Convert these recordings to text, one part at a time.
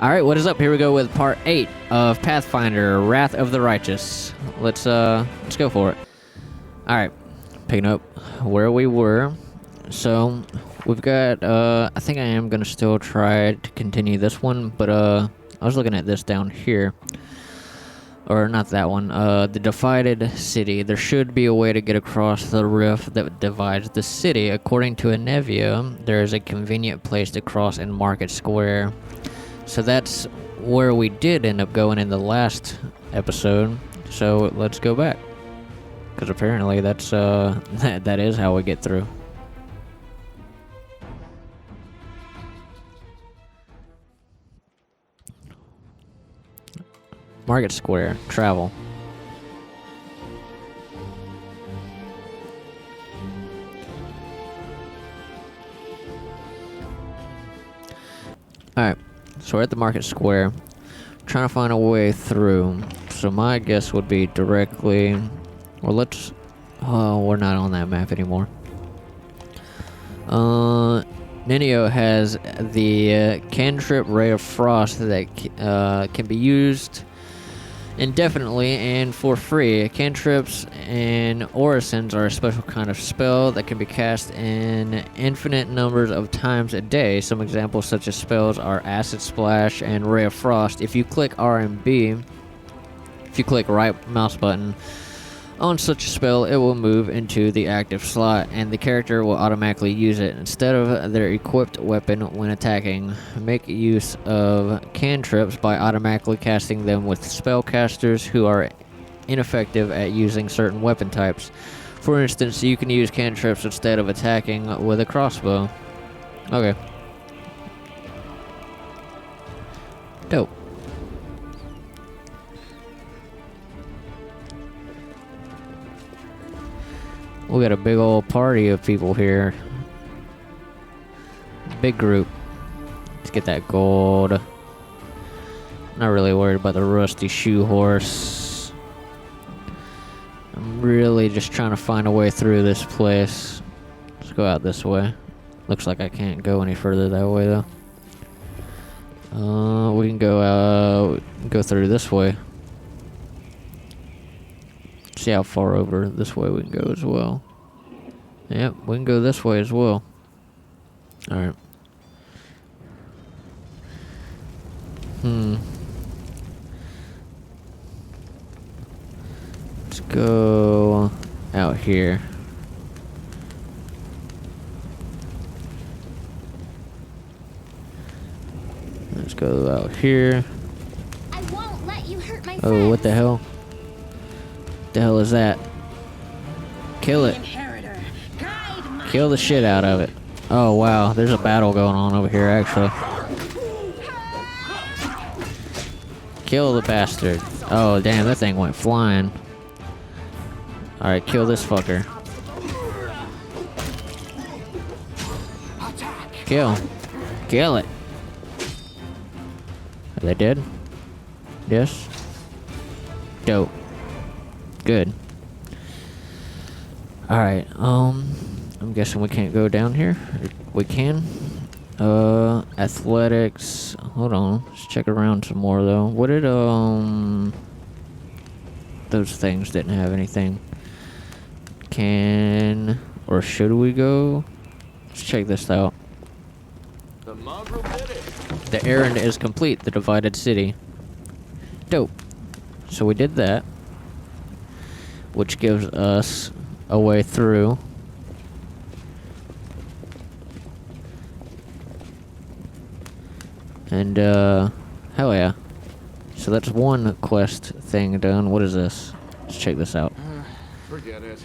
Alright, what is up? Here we go with part 8 of Pathfinder, Wrath of the Righteous. Let's go for it. Alright, picking up where we were. So, we've got, I think I am gonna still try to continue this one, but, I was looking at this down here. Or, not that one, the divided city. There should be a way to get across the rift that divides the city. According to Anevia, there is a convenient place to cross in Market Square. So that's where we did end up going in the last episode. So let's go back, because apparently that's that is how we get through. Market Square, travel. All right. So we're at the Market Square, trying to find a way through. So my guess would be directly, or let's, oh, we're not on that map anymore. Ninio has the cantrip Ray of Frost that can be used indefinitely and for free. Cantrips and orisons are a special kind of spell that can be cast in infinite numbers of times a day. Some examples such as spells are Acid Splash and Ray of Frost. If you click R and B, if you click right mouse button on such a spell, it will move into the active slot and the character will automatically use it instead of their equipped weapon when attacking. Make use of cantrips by automatically casting them with spellcasters who are ineffective at using certain weapon types. For instance, you can use cantrips instead of attacking with a crossbow. Okay. Dope. We got a big old party of people here. Big group. Let's get that gold. Not really worried about the rusty shoe horse. I'm really just trying to find a way through this place. Let's go out this way. Looks like I can't go any further that way though. We can go through this way. See how far over this way we can go as well. Yep, we can go this way as well. Alright. Let's go out here. Let's go out here. I won't let you hurt my Oh, friends. what the hell? The hell is that? Kill it. Kill the shit out of it. Oh wow, there's a battle going on over here actually. Kill the bastard. Oh damn, that thing went flying. Alright, kill this fucker. Kill. Kill it. Are they dead? Yes? Dope. Good. Alright, I'm guessing we can't go down here. We can. Athletics. Hold on. Let's check around some more though. What did, those things didn't have anything. Can, or should we go? Let's check this out. The mongrel did it. The errand is complete. The divided city. Dope. So we did that, which gives us a way through. And, hell yeah. So that's one quest thing done. What is this? Let's check this out. Forget it.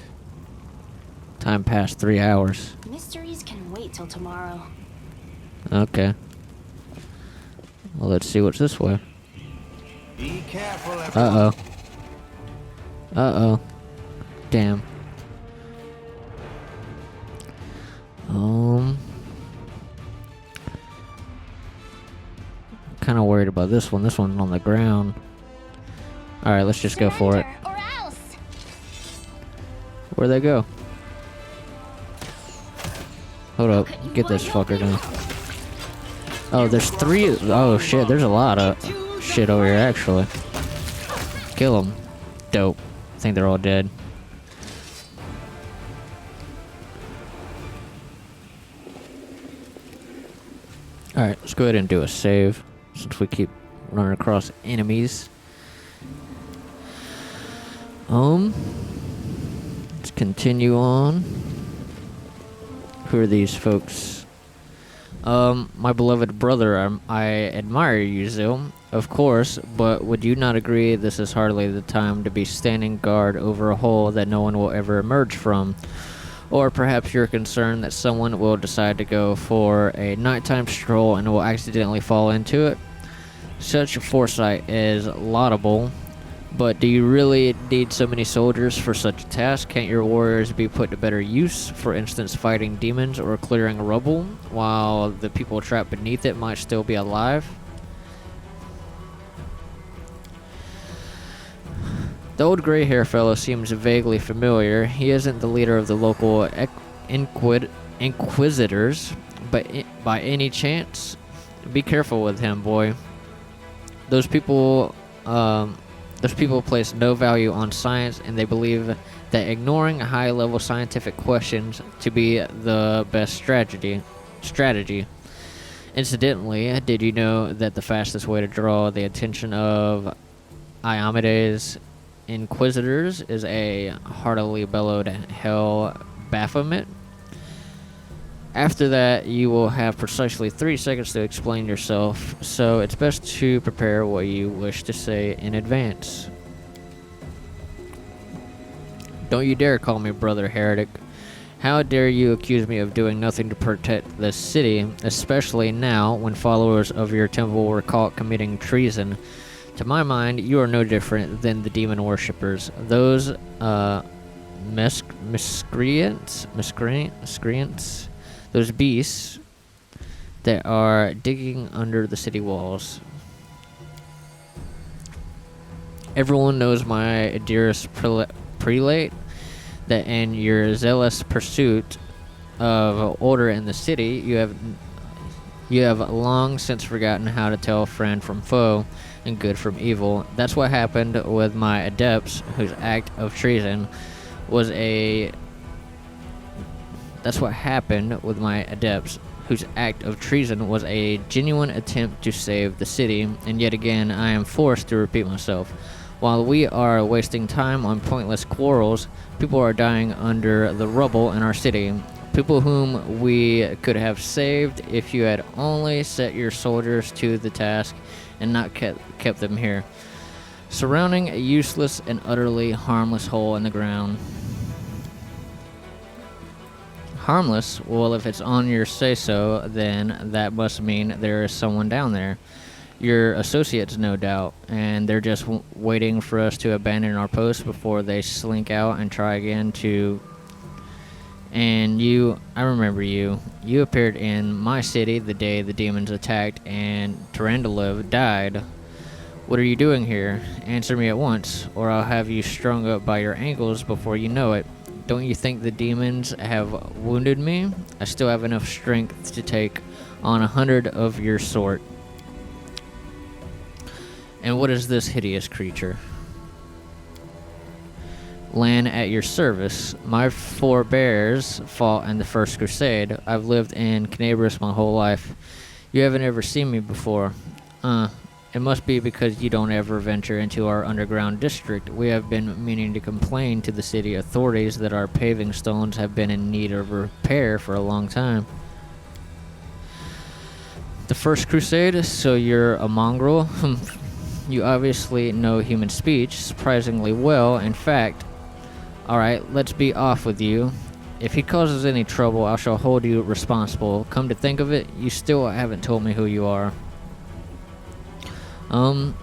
Time passed 3 hours. Mysteries can wait till tomorrow. Okay. Well, let's see what's this way. Be careful. Uh-oh. Uh-oh. Damn. Kind of worried about this one. This one's on the ground. Alright, let's just go for it. Or else. Where'd they go? Hold up. Get this fucker down. Oh, there's 3. Oh shit, there's a lot of shit over here actually. Kill them. Dope. I think they're all dead. Alright, let's go ahead and do a save since we keep running across enemies. Let's continue on. Who are these folks? My beloved brother, I admire you, Zil, of course, but would you not agree this is hardly the time to be standing guard over a hole that no one will ever emerge from? Or perhaps you're concerned that someone will decide to go for a nighttime stroll and will accidentally fall into it? Such foresight is laudable, but do you really need so many soldiers for such a task? Can't your warriors be put to better use, for instance fighting demons or clearing rubble, while the people trapped beneath it might still be alive? The old gray-hair fellow seems vaguely familiar. He isn't the leader of the local inquisitors, but by any chance? Be careful with him, boy. Those people place no value on science, and they believe that ignoring high-level scientific questions to be the best strategy. Incidentally, did you know that the fastest way to draw the attention of Iomedes' inquisitors is a heartily bellowed hell Baphomet? After that, you will have precisely 3 seconds to explain yourself, so it's best to prepare what you wish to say in advance. Don't you dare call me brother heretic. How dare you accuse me of doing nothing to protect the city, especially now when followers of your temple were caught committing treason? To my mind, you are no different than the demon worshippers. Those miscreants, those beasts that are digging under the city walls. Everyone knows, my dearest prelate, that in your zealous pursuit of order in the city, you have long since forgotten how to tell friend from foe and good from evil. That's what happened with my adepts, whose act of treason was a genuine attempt to save the city, and yet again I am forced to repeat myself. While we are wasting time on pointless quarrels, people are dying under the rubble in our city. People whom we could have saved if you had only set your soldiers to the task and not kept them here, surrounding a useless and utterly harmless hole in the ground. Harmless? Well, if it's on your say-so, then that must mean there is someone down there. Your associates, no doubt, and they're just waiting for us to abandon our post before they slink out and try again to... And you, I remember you. You appeared in my city the day the demons attacked and Tarandalev died. What are you doing here? Answer me at once, or I'll have you strung up by your ankles before you know it. Don't you think the demons have wounded me? I still have enough strength to take on 100 of your sort. And what is this hideous creature? Land at your service. My forebears fought in the First Crusade. I've lived in Canabris my whole life. You haven't ever seen me before. It must be because you don't ever venture into our underground district. We have been meaning to complain to the city authorities that our paving stones have been in need of repair for a long time. The First Crusade? So you're a mongrel? You obviously know human speech surprisingly well. In fact, alright, let's be off with you. If he causes any trouble, I shall hold you responsible. Come to think of it, you still haven't told me who you are. I'm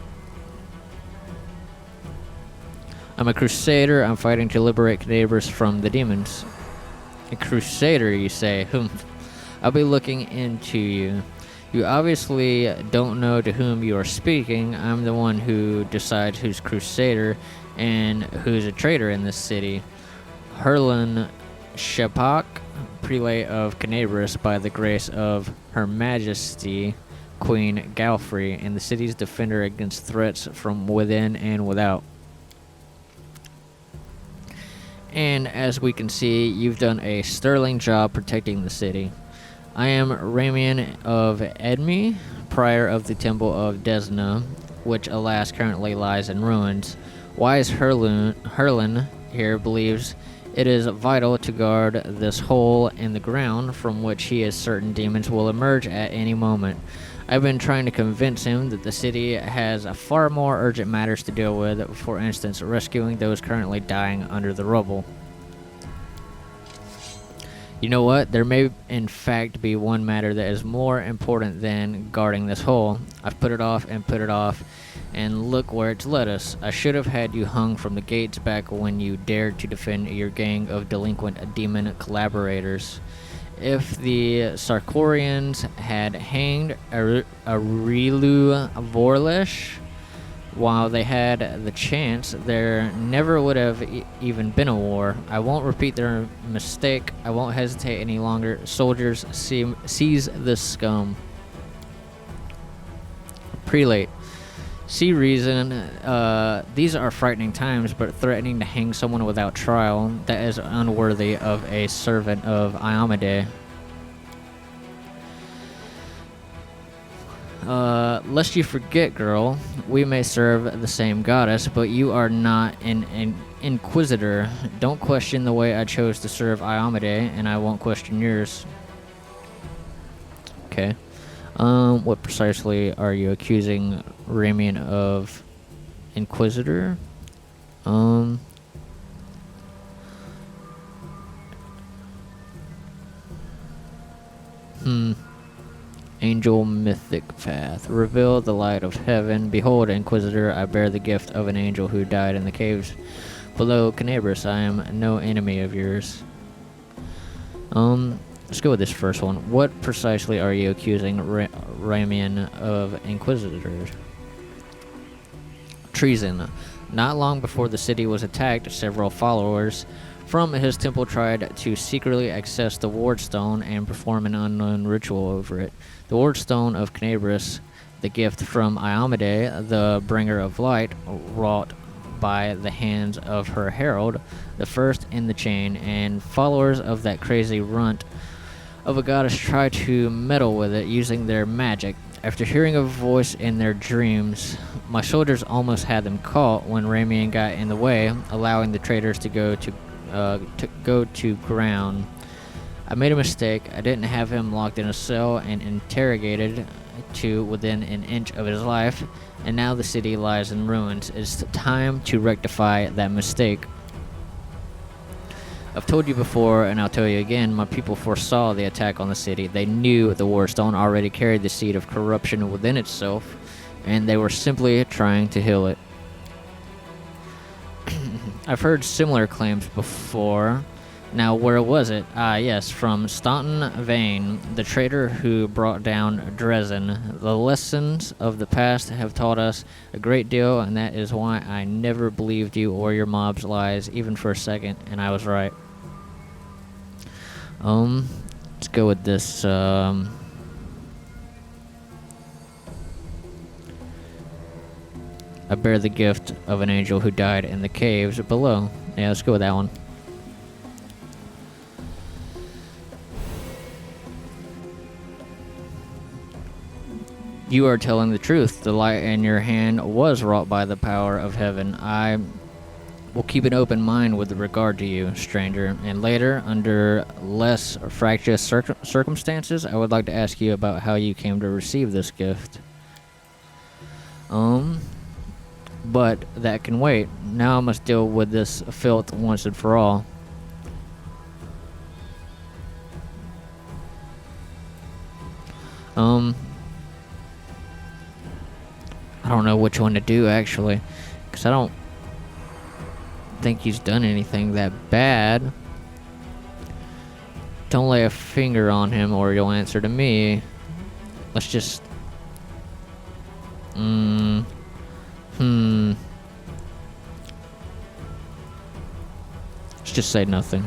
a crusader. I'm fighting to liberate Canabris from the demons. A crusader, you say? I'll be looking into you. You obviously don't know to whom you are speaking. I'm the one who decides who's crusader and who's a traitor in this city. Herlin Shepak, prelate of Canabris, by the grace of Her Majesty, Queen Galfrey and the city's defender against threats from within and without. And as we can see, you've done a sterling job protecting the city. I am Ramian of Edme, prior of the Temple of Desna, which alas currently lies in ruins. Wise Herlin here believes it is vital to guard this hole in the ground from which he is certain demons will emerge at any moment. I've been trying to convince him that the city has far more urgent matters to deal with, for instance, rescuing those currently dying under the rubble. You know what? There may in fact be one matter that is more important than guarding this hole. I've put it off and put it off, and look where it's led us. I should have had you hung from the gates back when you dared to defend your gang of delinquent demon collaborators. If the Sarkorians had hanged Arilu Vorlesh while they had the chance, there never would have even been a war. I won't repeat their mistake. I won't hesitate any longer. Soldiers, seize this scum. Prelate. See reason. These are frightening times, but threatening to hang someone without trial, that is unworthy of a servant of Iomade. Lest you forget, girl, we may serve the same goddess, but you are not an inquisitor. Don't question the way I chose to serve Iomade, and I won't question yours. Okay. What precisely are you accusing Ramian of? Inquisitor? Angel mythic path. Reveal the light of heaven. Behold, Inquisitor, I bear the gift of an angel who died in the caves below Canabris. I am no enemy of yours. Let's go with this first one. What precisely are you accusing Ramian of, Inquisitor? Treason. Not long before the city was attacked, several followers from his temple tried to secretly access the Wardstone and perform an unknown ritual over it. The Wardstone of Canabris, the gift from Iomade, the bringer of light, wrought by the hands of her herald, the first in the chain, and followers of that crazy runt of a goddess try to meddle with it using their magic. After hearing a voice in their dreams, my soldiers almost had them caught when Ramian got in the way, allowing the traitors to go to ground. I made a mistake. I didn't have him locked in a cell and interrogated to within an inch of his life, and now the city lies in ruins. It's time to rectify that mistake. I've told you before, and I'll tell you again, my people foresaw the attack on the city. They knew the Warstone already carried the seed of corruption within itself, and they were simply trying to heal it. I've heard similar claims before. Now, where was it? Ah, yes, from Staunton Vane, the traitor who brought down Dresden. The lessons of the past have taught us a great deal, and that is why I never believed you or your mob's lies, even for a second, and I was right. Let's go with this, I bear the gift of an angel who died in the caves below. Yeah, let's go with that one. You are telling the truth. The light in your hand was wrought by the power of heaven. I will keep an open mind with regard to you, stranger, and later, under less fractious circumstances, I would like to ask you about how you came to receive this gift. But that can wait. Now I must deal with this filth once and for all. I don't know which one to do, actually, because I don't think he's done anything that bad. Don't lay a finger on him or you'll answer to me. Let's just... Let's just say nothing.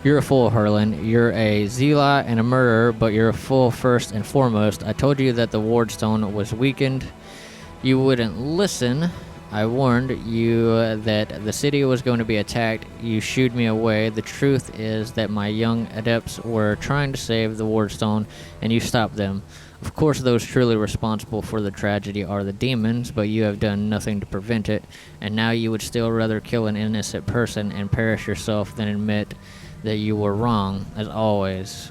You're a fool, Herlin. You're a zealot and a murderer, but you're a fool first and foremost. I told you that the wardstone was weakened. You wouldn't listen. I warned you that the city was going to be attacked. You shooed me away. The truth is that my young adepts were trying to save the wardstone, and you stopped them. Of course, those truly responsible for the tragedy are the demons, but you have done nothing to prevent it, and now you would still rather kill an innocent person and perish yourself than admit that you were wrong, as always.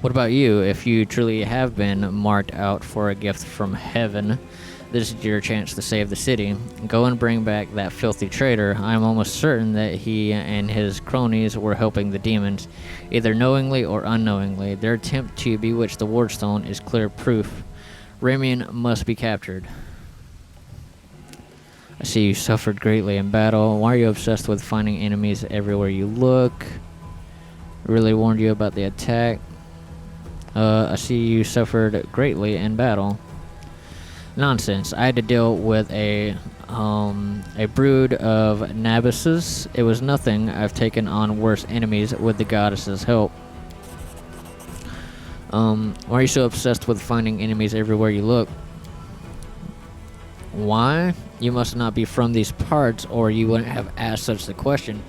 What about you? If you truly have been marked out for a gift from heaven, this is your chance to save the city. Go and bring back that filthy traitor. I am almost certain that he and his cronies were helping the demons, either knowingly or unknowingly. Their attempt to bewitch the wardstone is clear proof. Ramian must be captured. I see you suffered greatly in battle. Why are you obsessed with finding enemies everywhere you look? Really warned you about the attack. I see you suffered greatly in battle. Nonsense. I had to deal with a brood of Nabuses. It was nothing. I've taken on worse enemies with the goddess's help. Why are you so obsessed with finding enemies everywhere you look? Why? You must not be from these parts, or you wouldn't have asked such a question.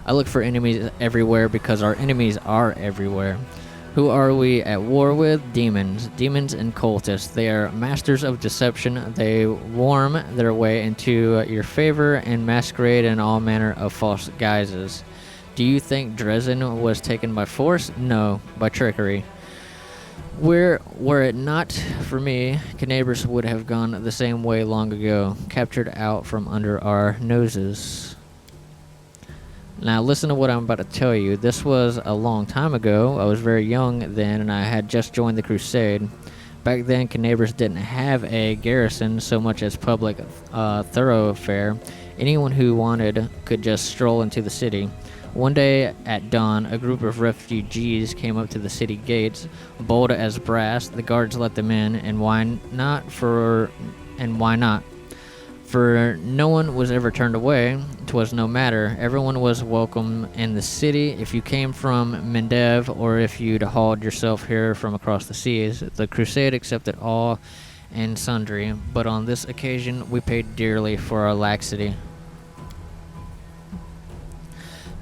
I look for enemies everywhere because our enemies are everywhere. Who are we at war with? Demons. Demons and cultists. They are masters of deception. They worm their way into your favor and masquerade in all manner of false guises. Do you think Dresden was taken by force? No, by trickery. Were it not for me, Canabras would have gone the same way long ago, captured out from under our noses. Now listen to what I'm about to tell you. This was a long time ago. I was very young then, and I had just joined the crusade. Back then, Canabras didn't have a garrison so much as public thoroughfare. Anyone who wanted could just stroll into the city. One day at dawn, a group of refugees came up to the city gates, bold as brass. The guards let them in, and why not? For no one was ever turned away. 'Twas no matter. Everyone was welcome in the city. If you came from Mendev, or if you'd hauled yourself here from across the seas, the crusade accepted all and sundry. But on this occasion, we paid dearly for our laxity.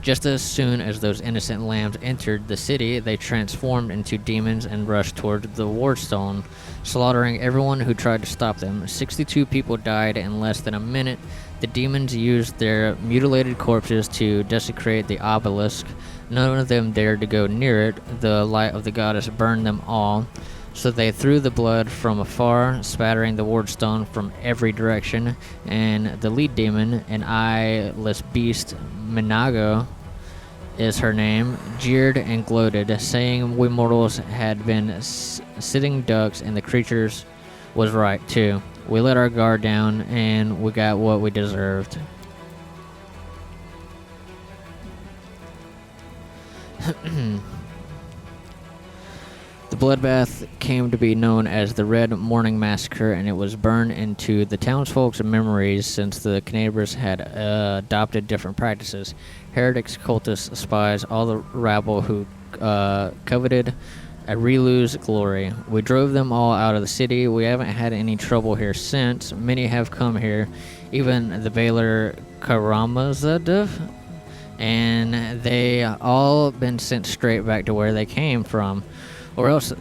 Just as soon as those innocent lambs entered the city, they transformed into demons and rushed toward the wardstone, slaughtering everyone who tried to stop them. 62 people died in less than a minute. The demons used their mutilated corpses to desecrate the obelisk. None of them dared to go near it. The light of the goddess burned them all. So they threw the blood from afar, spattering the wardstone from every direction, and the lead demon, an eyeless beast, Minago is her name, jeered and gloated, saying we mortals had been sitting ducks, and the creatures was right too. We let our guard down, and we got what we deserved. The bloodbath came to be known as the Red Morning Massacre, and it was burned into the townsfolk's memories since the Canabras had adopted different practices. Heretics, cultists, spies, all the rabble who coveted Arilu's glory. We drove them all out of the city. We haven't had any trouble here since. Many have come here, even the Baylor Karamazov, and they all been sent straight back to where they came from, or else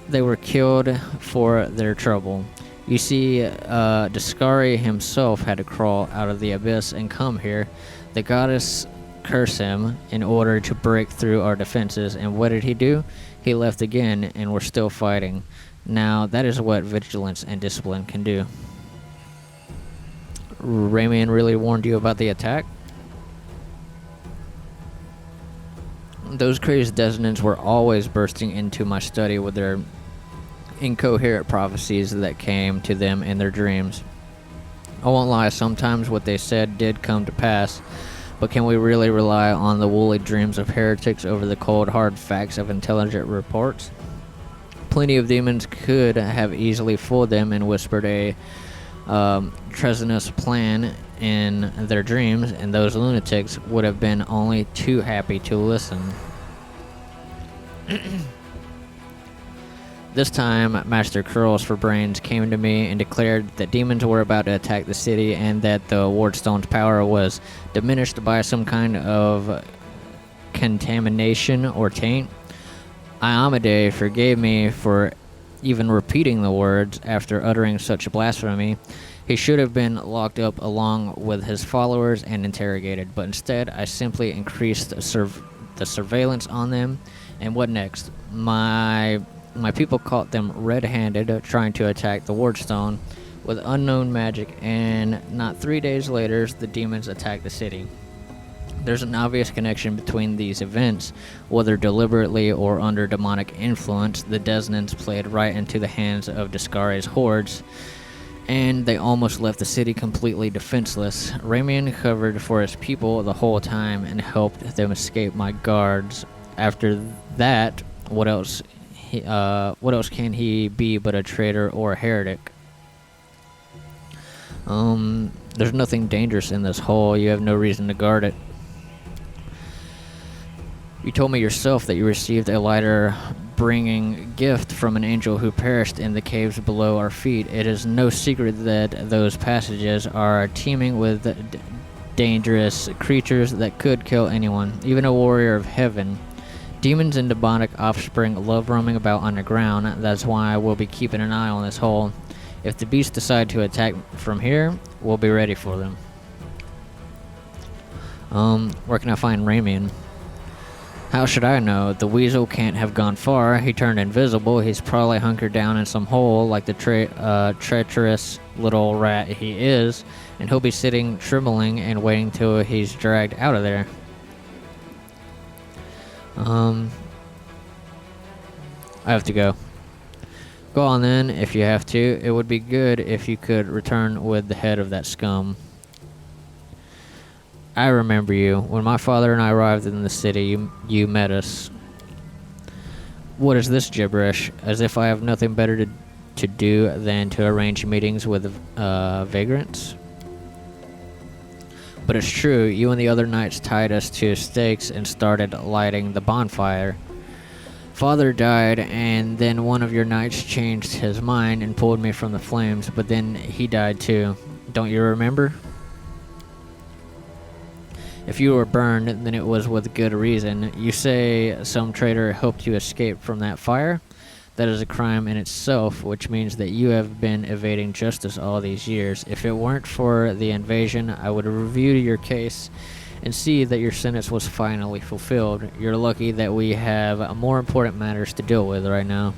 they were killed for their trouble. You see, Daskari himself had to crawl out of the abyss and come here. The goddess cursed him in order to break through our defenses, and what did he do? He left again, and we're still fighting. Now, that is what vigilance and discipline can do. Ramian really warned you about the attack? Those crazed dissonants were always bursting into my study with their incoherent prophecies that came to them in their dreams. I won't lie, sometimes what they said did come to pass, But can we really rely on the woolly dreams of heretics over the cold, hard facts of intelligent reports? Plenty of demons could have easily fooled them and whispered a treasonous plan in their dreams, and those lunatics would have been only too happy to listen. This time, Master Curls for Brains came to me and declared that demons were about to attack the city and that the Wardstone's power was diminished by some kind of contamination or taint. Iamade forgave me for even repeating the words after uttering such blasphemy. He should have been locked up along with his followers and interrogated, but instead I simply increased the surveillance on them. And what next? My people caught them red-handed trying to attack the Wardstone with unknown magic, and not 3 days later the demons attacked the city. There's an obvious connection between these events, whether deliberately or under demonic influence. The Desnants played right into the hands of Discare's hordes, and they almost left the city completely defenseless. Ramian covered for his people the whole time and helped them escape my guards. After that, what else can he be but a traitor or a heretic? There's nothing dangerous in this hole. You have no reason to guard it. You told me yourself that you received a lighter bringing gift from an angel who perished in the caves below our feet. It is no secret that those passages are teeming with dangerous creatures that could kill anyone, even a warrior of heaven. Demons and demonic offspring love roaming about underground. That's why we'll be keeping an eye on this hole. If the beasts decide to attack from here, we'll be ready for them. Where can I find Ramian? How should I know? The weasel can't have gone far. He turned invisible. He's probably hunkered down in some hole like the treacherous little rat he is, and he'll be sitting trembling and waiting till he's dragged out of there. I have to go. Go on then, if you have to. It would be good if you could return with the head of that scum. I remember you. When my father and I arrived in the city, you met us. What is this gibberish? As if I have nothing better to do than to arrange meetings with vagrants? But it's true, you and the other knights tied us to stakes and started lighting the bonfire. Father died, and then one of your knights changed his mind and pulled me from the flames, but then he died too. Don't you remember? If you were burned, then it was with good reason. You say some traitor helped you escape from that fire? That is a crime in itself, which means that you have been evading justice all these years. If it weren't for the invasion, I would review your case and see that your sentence was finally fulfilled. You're lucky that we have more important matters to deal with right now.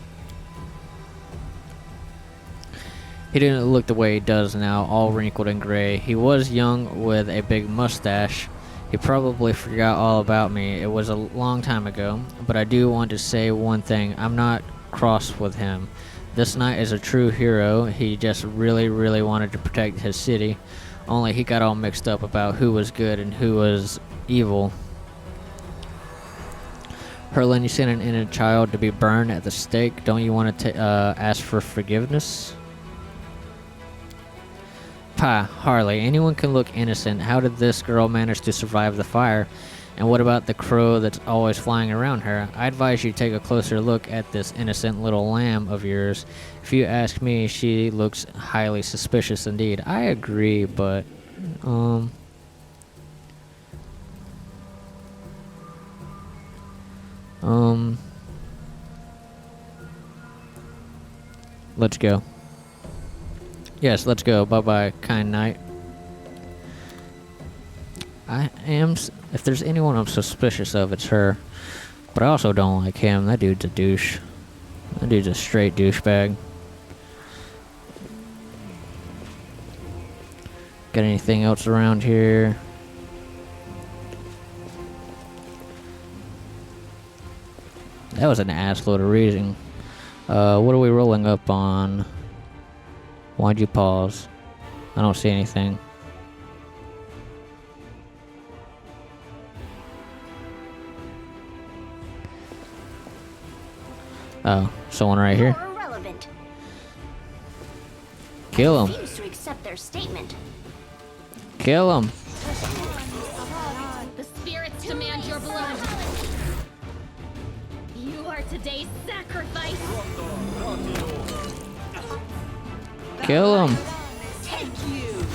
He didn't look the way he does now, all wrinkled and gray. He was young with a big mustache. He probably forgot all about me. It was a long time ago, but I do want to say one thing. I'm not cross with him. This knight is a true hero. He just really wanted to protect his city. Only he got all mixed up about who was good and who was evil. Herlin, you sent an innocent child to be burned at the stake. Don't you want to ask for forgiveness? Pah, hardly. Anyone can look innocent. How did this girl manage to survive the fire? And what about the crow that's always flying around her? I advise you take a closer look at this innocent little lamb of yours. If you ask me, she looks highly suspicious indeed. I agree, but let's go. Yes, let's go. Bye-bye, kind knight. If there's anyone I'm suspicious of, it's her. But I also don't like him. That dude's a douche. That dude's a straight douchebag. Got anything else around here? That was an assload of reading. What are we rolling up on? Why'd you pause? I don't see anything. Oh, someone right here. You're irrelevant. Kill him. Seems to accept their statement. Kill him. The spirits demand your blood. You are today's sacrifice. Kill him. Take you.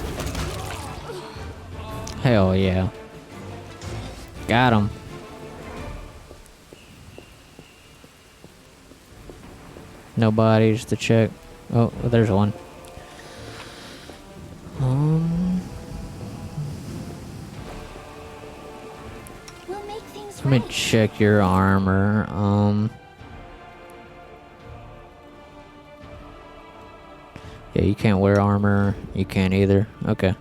Hell yeah. Got him. No bodies to check. Oh, there's one. We'll make things Let me right. check your armor. Yeah, you can't wear armor. You can't either. Okay.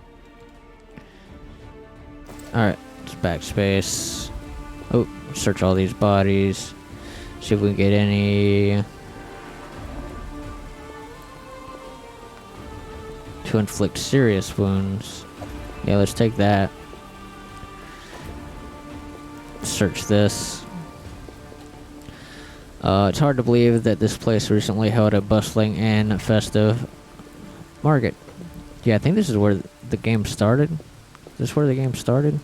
Alright, let's backspace. Oh, search all these bodies. See if we can get any. To inflict serious wounds. Yeah, let's take that. Search this. It's hard to believe that this place recently held a bustling and festive market. Yeah, I think this is where the game started. Is this where the game started?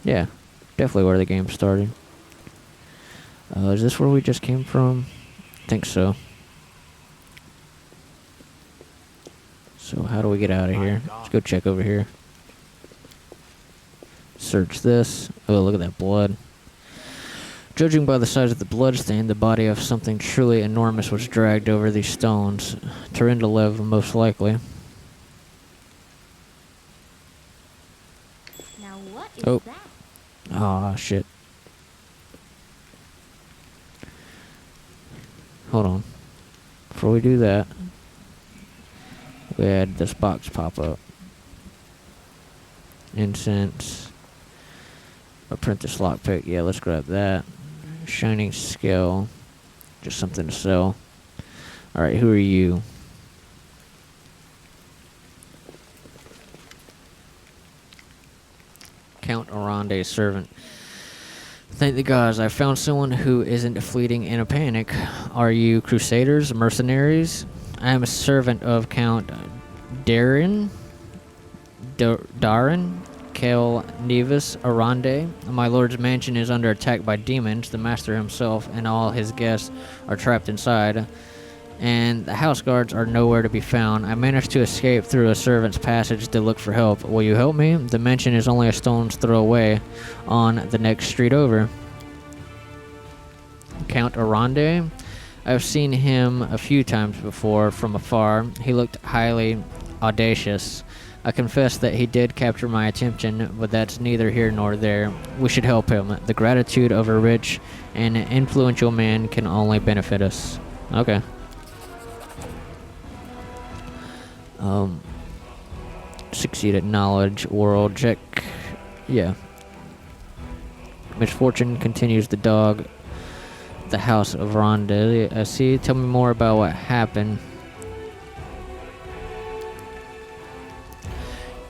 Yeah, definitely where the game started. Is this where we just came from? I think so. So how do we get out of here? Let's go check over here. Search this. Oh, look at that blood. Judging by the size of the bloodstain, the body of something truly enormous was dragged over these stones. Tarindalev, most likely. Now what is Oh. that? Ah, shit. Hold on. Before we do that, we had this box pop up. Incense. Apprentice lockpick. Yeah, let's grab that. Shining scale. Just something to sell. Alright, who are you? Count Arande's servant. Thank the gods, I found someone who isn't fleeting in a panic. Are you crusaders, mercenaries? I am a servant of Count Darin, Kel Nevis Arande. My lord's mansion is under attack by demons. The master himself and all his guests are trapped inside, and the house guards are nowhere to be found. I managed to escape through a servant's passage to look for help. Will you help me? The mansion is only a stone's throw away on the next street over. Count Arande? I've seen him a few times before from afar. He looked highly audacious. I confess that he did capture my attention, but that's neither here nor there. We should help him. The gratitude of a rich and influential man can only benefit us. Okay. Succeed at knowledge world check. Yeah. Misfortune continues the dog. The house of Ronda. I see. Tell me more about what happened.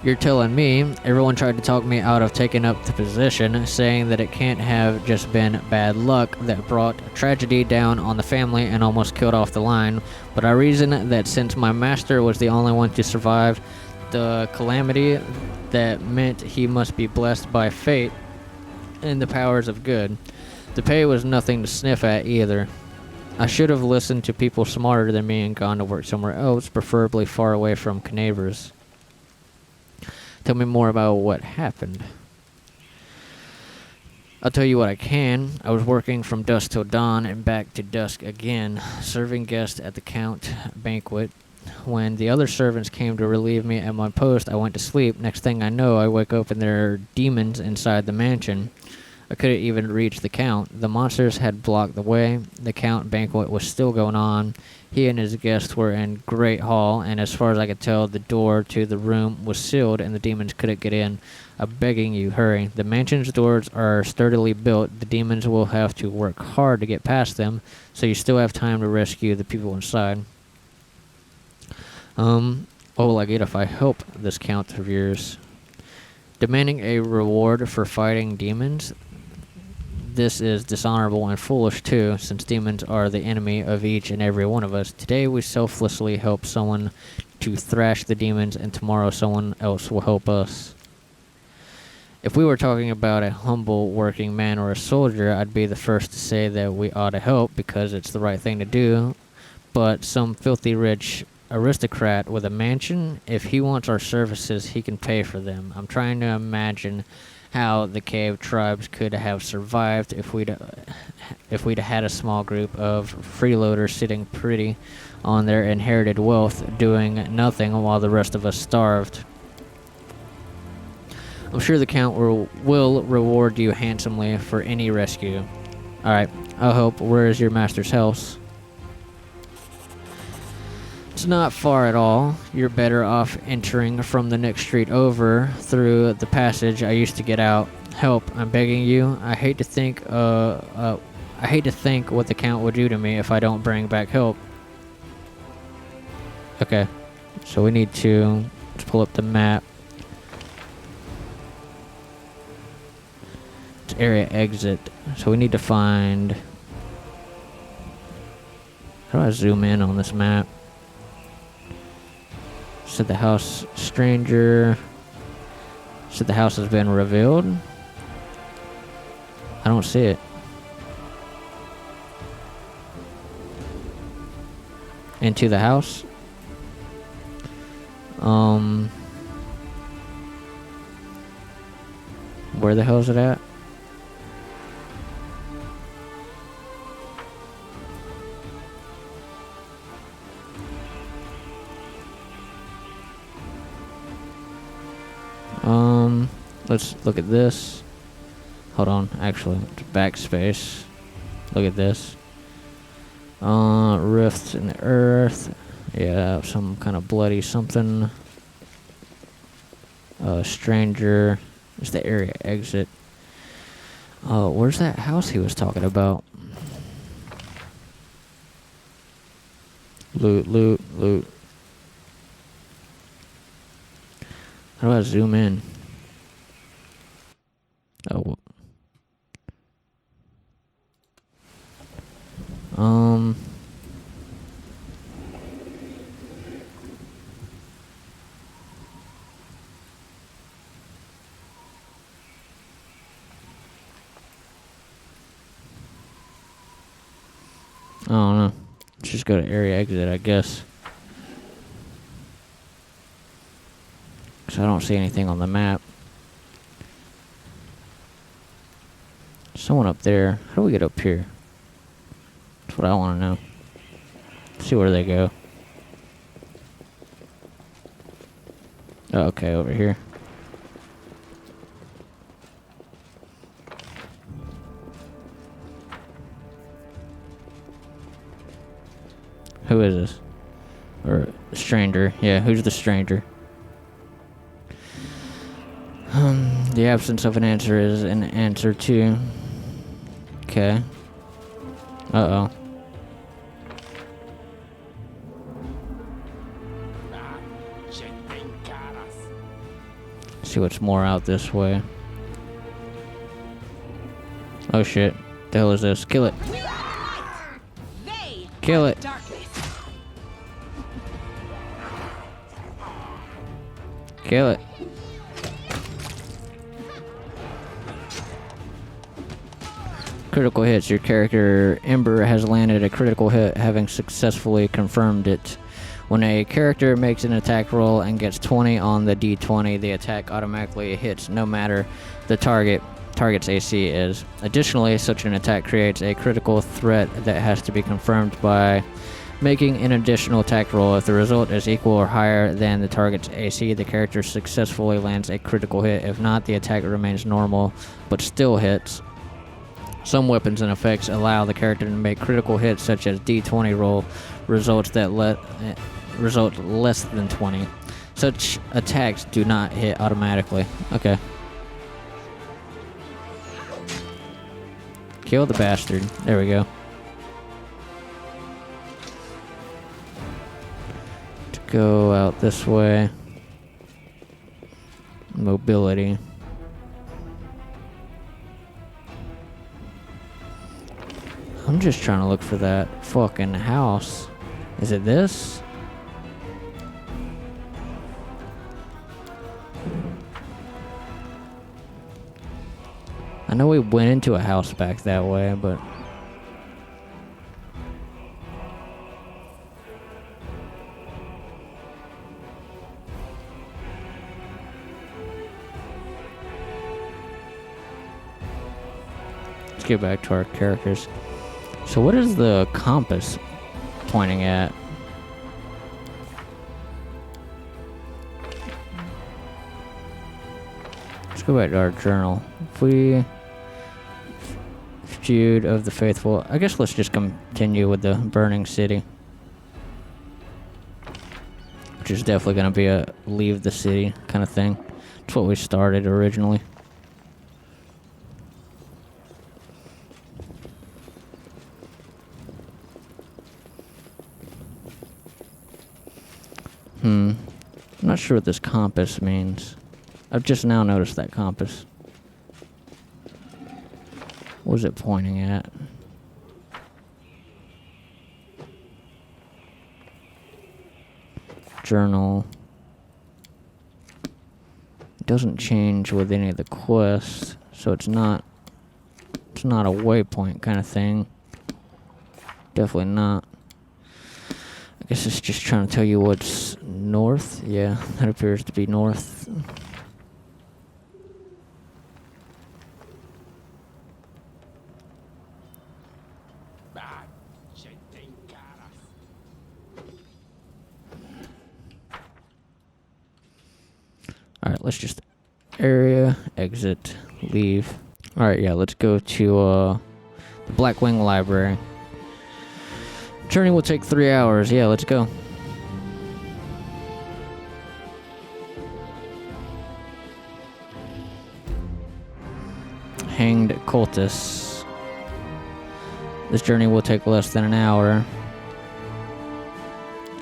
You're telling me everyone tried to talk me out of taking up the position, saying that it can't have just been bad luck that brought tragedy down on the family and almost killed off the line, but I reason that since my master was the only one to survive the calamity, that meant he must be blessed by fate and the powers of good. The pay was nothing to sniff at either. I should have listened to people smarter than me and gone to work somewhere else, preferably far away from Canavers. Tell me more about what happened. I'll tell you what I can. I was working from dusk till dawn and back to dusk again, serving guests at the Count banquet. When the other servants came to relieve me at my post, I went to sleep. Next thing I know, I wake up and there are demons inside the mansion. I couldn't even reach the Count. The monsters had blocked the way. The Count banquet was still going on. He and his guests were in Great Hall, and as far as I could tell, the door to the room was sealed and the demons couldn't get in. I'm begging you, hurry. The mansion's doors are sturdily built. The demons will have to work hard to get past them, so you still have time to rescue the people inside. What will I get if I help this Count of yours? Demanding a reward for fighting demons? this is dishonorable and foolish too, since demons are the enemy of each and every one of us. Today we selflessly help someone to thrash the demons, and tomorrow someone else will help us. If we were talking about a humble working man or a soldier, I'd be the first to say that we ought to help because it's the right thing to do. But some filthy rich aristocrat with a mansion, if he wants our services, he can pay for them. I'm trying to imagine how the cave tribes could have survived if we'd had a small group of freeloaders sitting pretty on their inherited wealth, doing nothing while the rest of us starved. I'm sure the Count will reward you handsomely for any rescue. Alright, I'll help. Where is your master's house? It's not far at all. You're better off entering from the next street over through the passage I used to get out. Help, I'm begging you. I hate to think what the Count would do to me if I don't bring back help. Okay, so we need to let's pull up the map. It's area exit. So we need to find. How do I zoom in on this map? Said the house stranger. Said the house has been revealed. I don't see it. Into the house. Where the hell is it at? Let's look at this. Hold on, actually, backspace. Look at this. Rift in the earth. Yeah, some kind of bloody something. Stranger. It's the area exit. Where's that house he was talking about? Loot, loot, loot. How do I zoom in? Oh. I don't know. Let's just go to area exit, I guess. Because I don't see anything on the map. Someone up there. How do we get up here? That's what I want to know. See where they go. Oh, okay, over here. Who is this? Or stranger. Yeah, who's the stranger? The absence of an answer is an answer too. Okay. Uh-oh. See what's more out this way. Oh shit. The hell is this? Kill it. Kill it. Kill it. Critical hits. Your character Ember has landed a critical hit, having successfully confirmed it. When a character makes an attack roll and gets 20 on the d20, the attack automatically hits no matter the target's AC is. Additionally, such an attack creates a critical threat that has to be confirmed by making an additional attack roll. If the result is equal or higher than the target's AC, the character successfully lands a critical hit. If not, the attack remains normal but still hits. Some weapons and effects allow the character to make critical hits, such as D20 roll results that result less than 20. Such attacks do not hit automatically. Okay. Kill the bastard. There we go. To go out this way. Mobility. I'm just trying to look for that fucking house. Is it this? I know we went into a house back that way, but... Let's get back to our characters. So what is the compass pointing at? Let's go back to our journal. If we... Feud of the Faithful. I guess let's just continue with the burning city. Which is definitely going to be a leave the city kind of thing. That's what we started originally. I'm not sure what this compass means. I've just now noticed that compass. What was it pointing at? Journal. It doesn't change with any of the quests, so it's not a waypoint kind of thing. Definitely not. I guess it's just trying to tell you what's north. Yeah, that appears to be north. Alright, let's just area, exit, leave. Alright, yeah, let's go to the Blackwing Library. Journey will take 3 hours. Yeah, let's go. Hanged cultists. This journey will take less than an hour.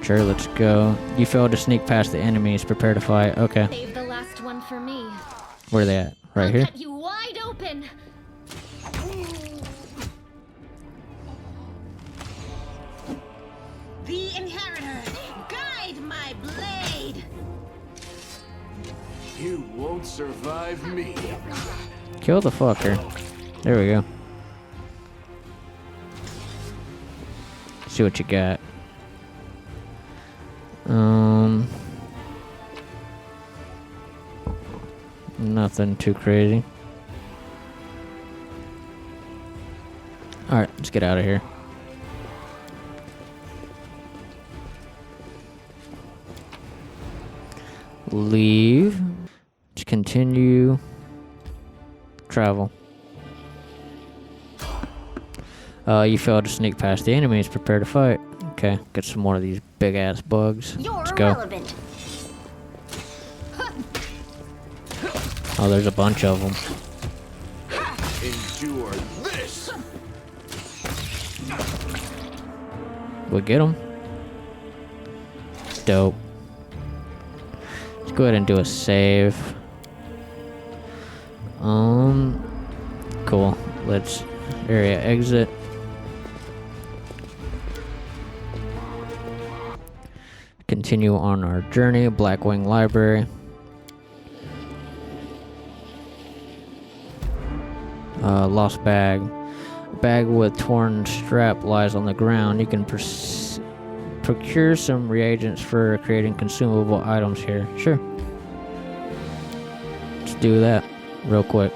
Sure, let's go. You failed to sneak past the enemies. Prepare to fight. Okay. Save the last one for me. Where are they at? Right here? Cut you wide open. The Inheritor, guide my blade! You won't survive me. Kill the fucker. There we go. See what you got. Nothing too crazy. Alright, let's get out of here. Leave. Let's continue. Travel. You failed to sneak past the enemies. Prepare to fight. Okay, get some more of these big ass bugs. You're Let's go. irrelevant. Oh, there's a bunch of them. Endure this. We'll get them. Dope. Let's go ahead and do a save. Cool. Let's area exit. Continue on our journey. Blackwing Library. Lost bag. A bag with torn strap lies on the ground. You can procure some reagents for creating consumable items here. Sure. Let's do that real quick.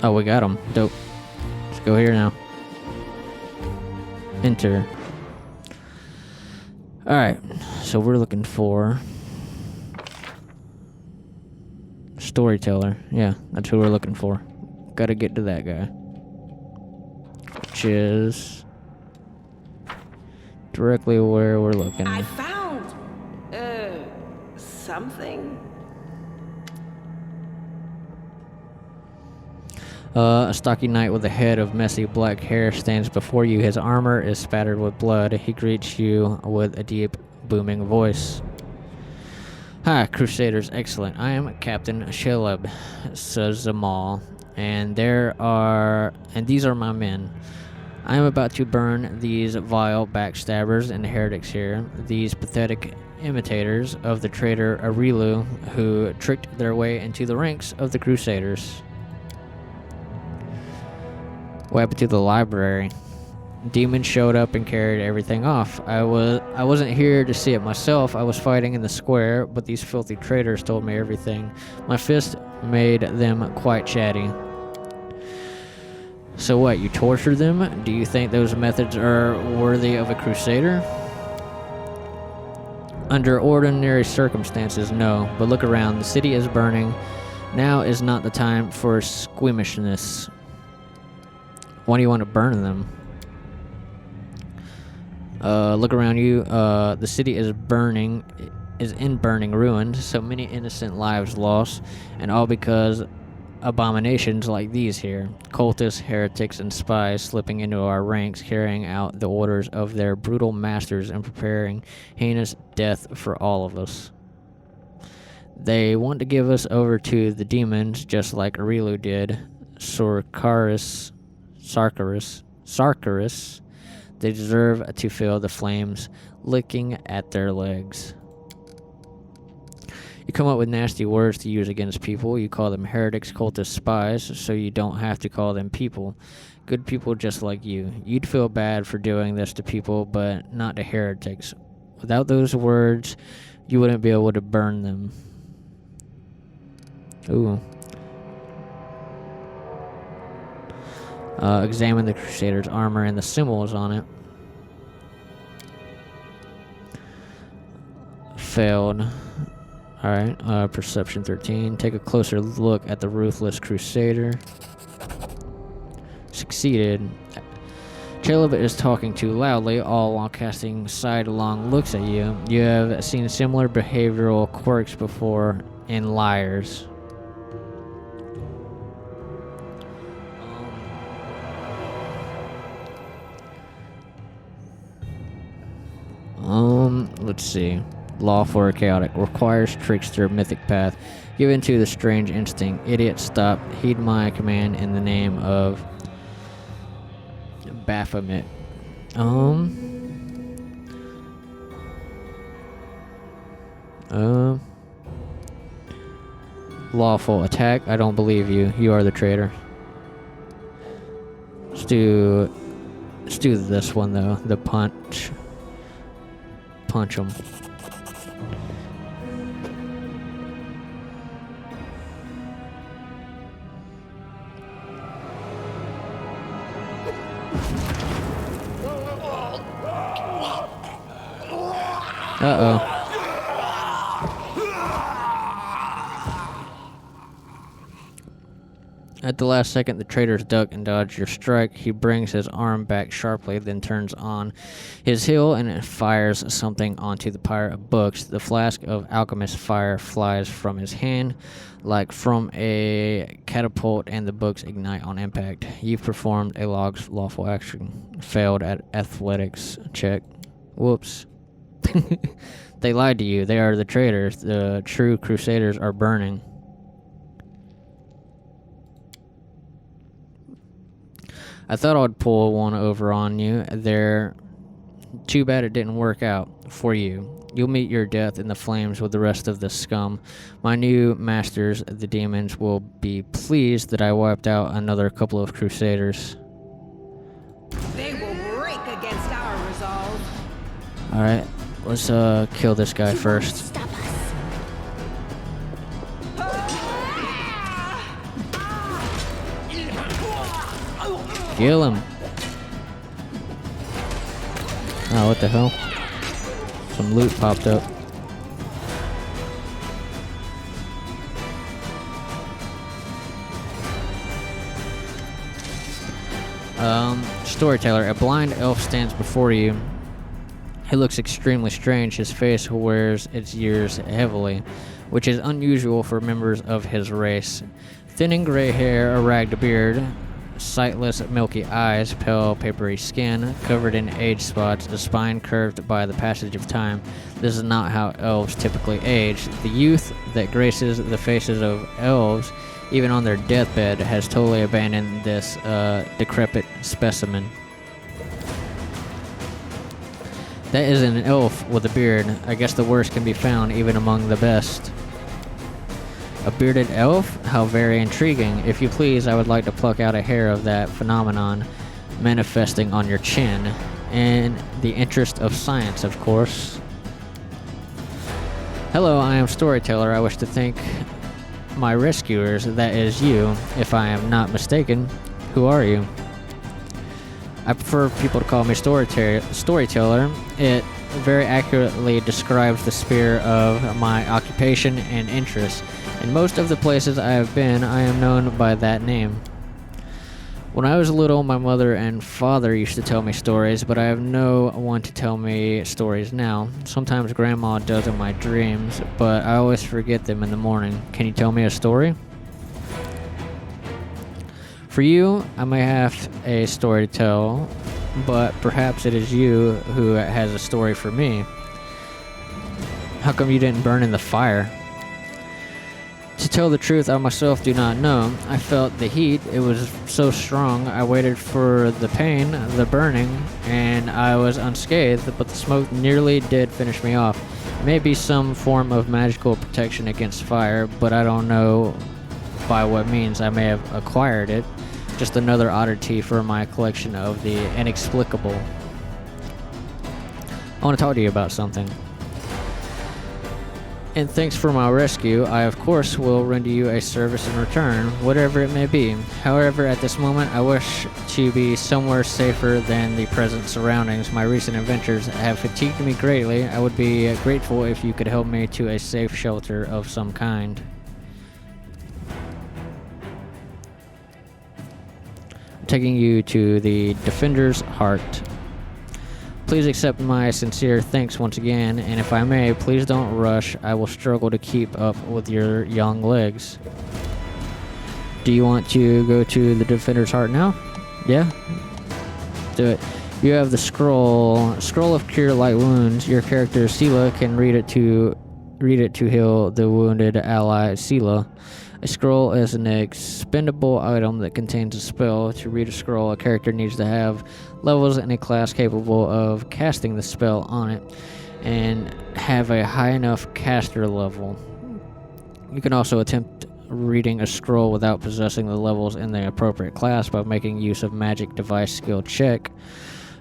Oh, we got them. Dope. Let's go here now. Enter. Alright, so we're looking for Storyteller. Yeah, that's who we're looking for. Gotta get to that guy. Which is directly where we're looking. I found, something. A stocky knight with a head of messy black hair stands before you. His armor is spattered with blood. He greets you with a deep, booming voice. Hi, Crusaders, excellent. I am Captain Sheleb, says Zamal, and these are my men. I am about to burn these vile backstabbers and heretics here, these pathetic imitators of the traitor Arilu who tricked their way into the ranks of the Crusaders. What happened to the library? Demons showed up and carried everything off. I wasn't here to see it myself. I was fighting in the square, but these filthy traitors told me everything. My fist made them quite chatty. So what, you tortured them? Do you think those methods are worthy of a crusader? Under ordinary circumstances, no. But look around. The city is burning. Now is not the time for squeamishness. Why do you want to burn them? Look around you. The city is in burning ruin. So many innocent lives lost, and all because abominations like these here. Cultists, heretics, and spies slipping into our ranks, carrying out the orders of their brutal masters and preparing heinous death for all of us. They want to give us over to the demons, just like Arilu did. Sarkaris. They deserve to feel the flames licking at their legs. You come up with nasty words to use against people. You call them heretics, cultists, spies, so you don't have to call them people. Good people just like you. You'd feel bad for doing this to people, but not to heretics. Without those words, you wouldn't be able to burn them. Ooh. Examine the Crusader's armor and the symbols on it. Failed. Alright, Perception 13. Take a closer look at the ruthless Crusader. Succeeded. Caleb is talking too loudly, all while casting sidelong looks at you. You have seen similar behavioral quirks before in liars. Let's see. Lawful or chaotic. Requires trickster mythic path. Give in to the strange instinct. Idiot, stop. Heed my command in the name of Baphomet. Lawful attack. I don't believe you. You are the traitor. Let's do this one though. The punch. Punch him. Uh-oh. At the last second, the traitors duck and dodge your strike. He brings his arm back sharply, then turns on his heel and fires something onto the pile of books. The flask of alchemist fire flies from his hand like from a catapult, and the books ignite on impact. You've performed a lawful action. Failed at athletics check. Whoops. They lied to you. They are the traitors. The true crusaders are burning. I thought I'd pull one over on you there. Too bad it didn't work out for you. You'll meet your death in the flames with the rest of the scum. My new masters, the demons, will be pleased that I wiped out another couple of crusaders. They will break against our resolve. Alright, let's kill this guy first. Stop us. Kill him. Oh, what the hell? Some loot popped up. Storyteller. A blind elf stands before you. He looks extremely strange. His face wears its years heavily, which is unusual for members of his race. Thinning gray hair, a ragged beard, sightless, milky eyes, pale, papery skin, covered in age spots, a spine curved by the passage of time. This is not how elves typically age. The youth that graces the faces of elves, even on their deathbed, has totally abandoned this decrepit specimen. That is an elf with a beard. I guess the worst can be found even among the best. A bearded elf? How very intriguing. If you please, I would like to pluck out a hair of that phenomenon manifesting on your chin. In the interest of science, of course. Hello, I am Storyteller. I wish to thank my rescuers. That is you, if I am not mistaken. Who are you? I prefer people to call me Storyteller. It very accurately describes the sphere of my occupation and interests. In most of the places I have been, I am known by that name. When I was little, my mother and father used to tell me stories, but I have no one to tell me stories now. Sometimes Grandma does in my dreams, but I always forget them in the morning. Can you tell me a story? For you, I may have a story to tell, but perhaps it is you who has a story for me. How come you didn't burn in the fire? To tell the truth, I myself do not know. I felt the heat. It was so strong. I waited for the pain, the burning, and I was unscathed, but the smoke nearly did finish me off. It may be some form of magical protection against fire, but I don't know by what means I may have acquired it. Just another oddity for my collection of the inexplicable. I want to talk to you about something. And thanks for my rescue. I of course will render you a service in return, whatever it may be. However, at this moment I wish to be somewhere safer than the present surroundings. My recent adventures have fatigued me greatly. I would be grateful if you could help me to a safe shelter of some kind. I'm taking you to the Defender's Heart. Please accept my sincere thanks once again, and if I may, please don't rush. I will struggle to keep up with your young legs. Do you want to go to the Defender's Heart now? Yeah? Do it. You have the scroll. Scroll of Cure Light Wounds. Your character, Sela, can read it to heal the wounded ally, Sela. A scroll is an expendable item that contains a spell. To read a scroll, a character needs to have levels in a class capable of casting the spell on it and have a high enough caster level. You can also attempt reading a scroll without possessing the levels in the appropriate class by making use of magic device skill check.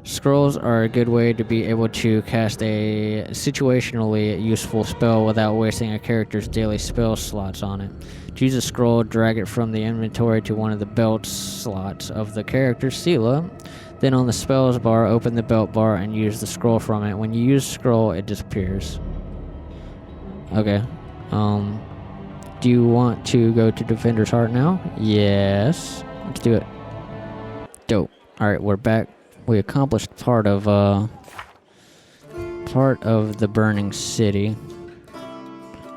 Scrolls are a good way to be able to cast a situationally useful spell without wasting a character's daily spell slots on it. To use a scroll, drag it from the inventory to one of the belt slots of the character, Sela. Then on the spells bar, open the belt bar and use the scroll from it. When you use scroll, it disappears. Okay. Do you want to go to Defender's Heart now? Yes. Let's do it. Dope. Alright, we're back. We accomplished part of the burning city.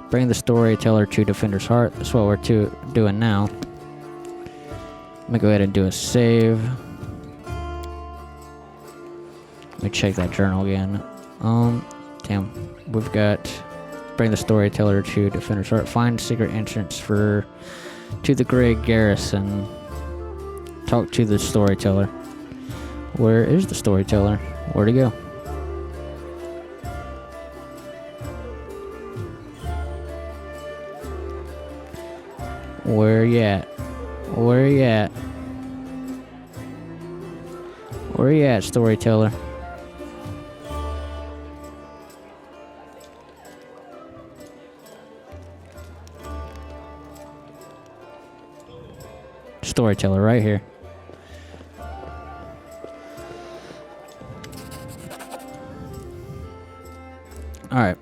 Bring the Storyteller to Defender's Heart. That's what we're doing now. Let me go ahead and do a save. Let me check that journal again. Damn. We've got bring the Storyteller to Defender's Heart. Find secret entrance to the Grey Garrison. Talk to the Storyteller. Where is the Storyteller? Where'd he go? Where you at? Where you at? Where you at, Storyteller? Storyteller right here. Alright.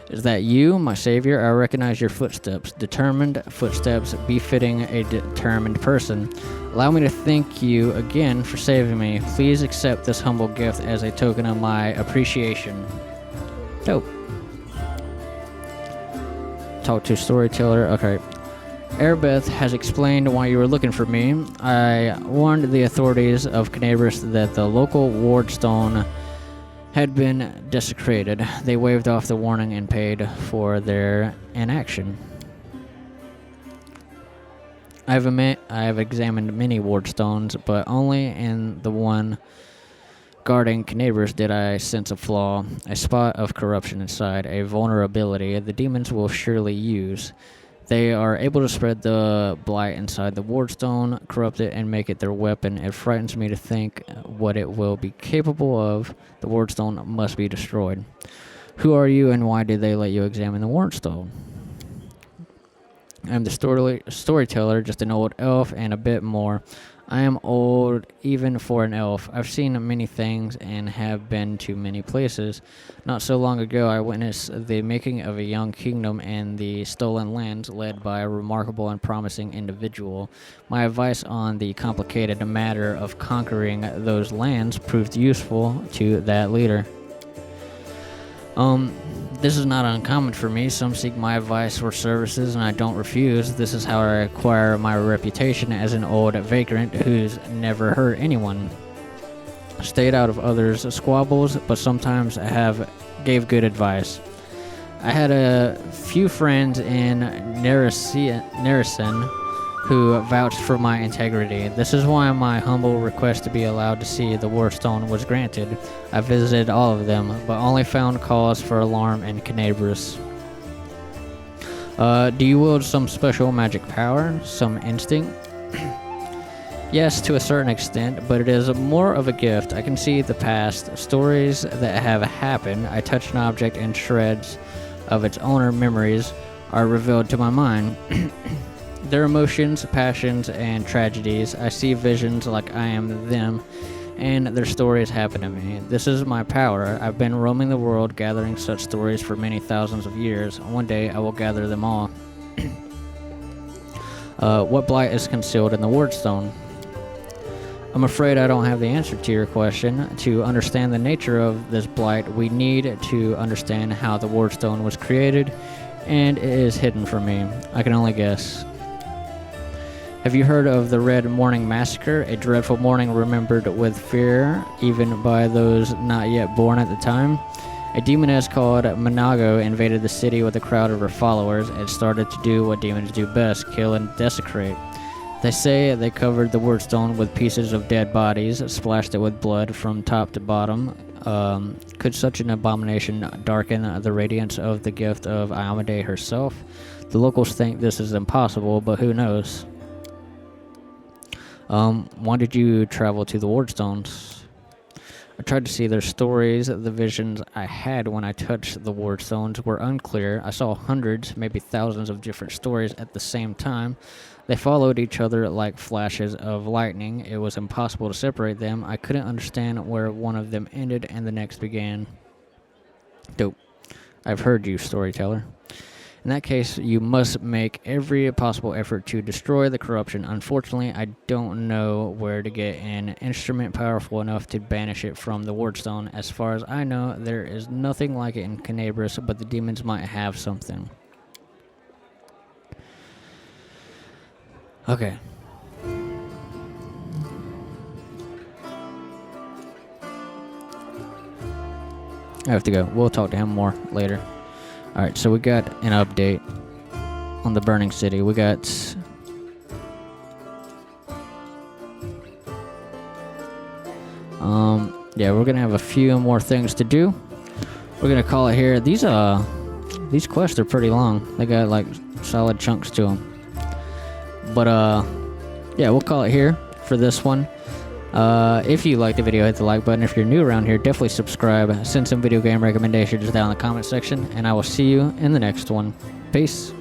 Is that you, my savior? I recognize your footsteps. Determined footsteps befitting a determined person. Allow me to thank you again for saving me. Please accept this humble gift as a token of my appreciation. Dope. Talk to Storyteller. Okay. Airbeth has explained why you were looking for me. I warned the authorities of Canabris that the local wardstone had been desecrated. They waved off the warning and paid for their inaction. I have examined many wardstones, but only in the one guarding Canabris did I sense a flaw, a spot of corruption inside, a vulnerability the demons will surely use. They are able to spread the blight inside the wardstone, corrupt it, and make it their weapon. It frightens me to think what it will be capable of. The wardstone must be destroyed. Who are you, and why did they let you examine the wardstone? I'm the storyteller, just an old elf and a bit more. I am old even for an elf. I've seen many things and have been to many places. Not so long ago, I witnessed the making of a young kingdom and the stolen lands led by a remarkable and promising individual. My advice on the complicated matter of conquering those lands proved useful to that leader. This is not uncommon for me. Some seek my advice or services, and I don't refuse. This is how I acquire my reputation as an old vagrant who's never hurt anyone. Stayed out of others' squabbles, but sometimes gave good advice. I had a few friends in Nerison who vouched for my integrity. This is why my humble request to be allowed to see the wardstone was granted. I visited all of them, but only found cause for alarm in Canabris. Do you wield some special magic power? Some instinct? Yes, to a certain extent, but it is more of a gift. I can see the past, stories that have happened. I touch an object and shreds of its owner memories are revealed to my mind. Their emotions, passions, and tragedies. I see visions like I am them, and their stories happen to me. This is my power. I've been roaming the world gathering such stories for many thousands of years. One day I will gather them all. What blight is concealed in the wardstone? I'm afraid I don't have the answer to your question. To understand the nature of this blight, we need to understand how the wardstone was created, and it is hidden from me. I can only guess. Have you heard of the Red Morning Massacre, a dreadful morning remembered with fear, even by those not yet born at the time? A demoness called Manago invaded the city with a crowd of her followers and started to do what demons do best, kill and desecrate. They say they covered the wardstone with pieces of dead bodies, splashed it with blood from top to bottom. Could such an abomination darken the radiance of the gift of Iomedae herself? The locals think this is impossible, but who knows? Why did you travel to the wardstones? I tried to see their stories. The visions I had when I touched the wardstones were unclear. I saw hundreds, maybe thousands of different stories at the same time. They followed each other like flashes of lightning. It was impossible to separate them. I couldn't understand where one of them ended and the next began. Dope. I've heard you, Storyteller. In that case, you must make every possible effort to destroy the corruption. Unfortunately, I don't know where to get an instrument powerful enough to banish it from the wardstone. As far as I know, there is nothing like it in Canabris, but the demons might have something. Okay. I have to go. We'll talk to him more later. Alright, so we got an update on the Burning City. We got... yeah, we're gonna have a few more things to do. We're gonna call it here. These quests are pretty long. They got, like, solid chunks to them. But, yeah, we'll call it here for this one. If you liked the video, hit the like button. If you're new around here, definitely subscribe. Send some video game recommendations down in the comment section, and I will see you in the next one. Peace.